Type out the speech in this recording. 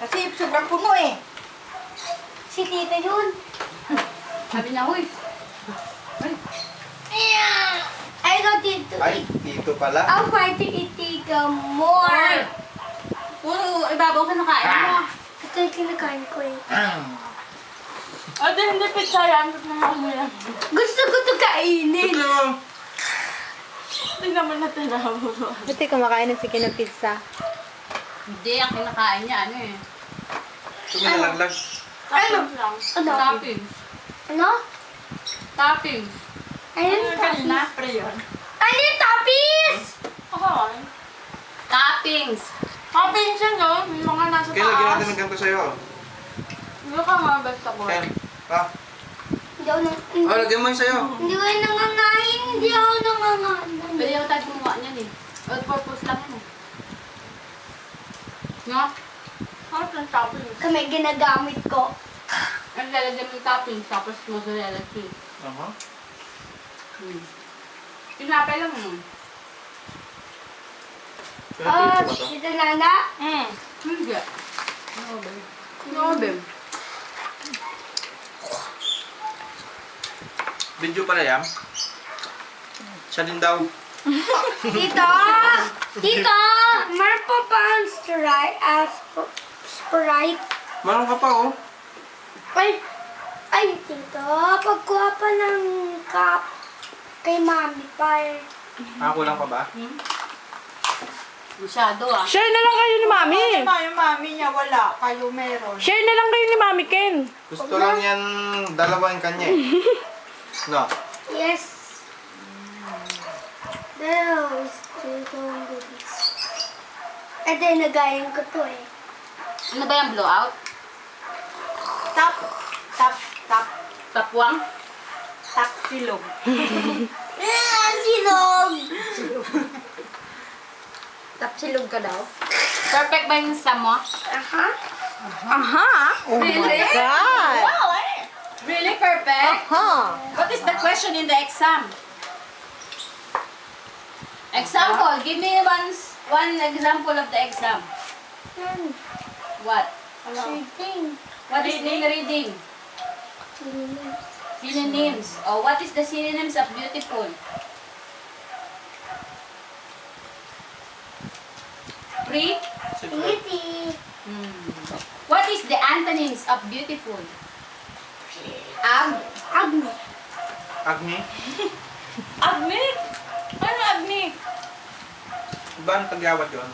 Kasi sobrang puno eh. Si tita yun. Sabi niya, huy. I got it to Ay, eat. dito pala. I'll try to eat more. Puro ibabaw ka nakain mo. Ito yung kinakain ko eh. Ate, hindi pizza yan. Ba't naman mo yan? Gusto ko ito kainin. Hindi naman natin nakaburo. Buti kumakain ng sige ng pizza. Hindi, ang kinakain niya, ano eh. Tumilalaglag. Toppings lang. Ano? Toppings. Ano? Toppings. Ayun yung tapis. Pre yun. Ano yung tapis? Okay. Toppings. Toppings yan, no? Yung mga nasa Kaya lagyan natin taas. ng ganito sa'yo. Hindi ka nga basta ko. Ken, ha? Hindi ako nang... Oh, lagyan mo yung sa'yo. Hindi ko yung nangangain. Hindi ako nangangain. Pwede yung tayo gumawa niyan eh. All purpose lang yun. No? Ano yung toppings? Kami ginagamit ko. Ang lalagyan mo yung toppings, tapos mozzarella cheese. Aha. Tinapay lang mo. Ah, Pinapito ba to? dito nana. Hindi. No, babe. Video pala yan. Siya din daw. Tito! Tito! Meron pa ba ang Sprite? Meron ka pa, oh. Ay, Tito. Pagkuha pa ng cup kay Mami pa eh. Kulang pa ba? Masyado ah. Share na lang kayo ni Mami. Yung mami niya wala, kayo meron. Share na lang kayo ni Mami Ken. Gusto lang yan dalawa yung kanya eh. No. Yes. Those two goodies. Ito yung nagayin ko to eh. Ano ba yung blowout? Tap, tap, tap, Tapwang? tap silog. Silog! Tap silog ka daw? Perfect ba yung sa mo? Aha. Aha! Oh my God! Really perfect? Aha! What is the question in the exam? Example, give me one example of the exam. What? Shooting. What is in reading? Synonyms. Oh, what is the synonyms of beautiful? Pretty? Pretty. What is the antonyms of beautiful? Agni. Agni? Agni? Ano agni? Ba ang tagyawat yun?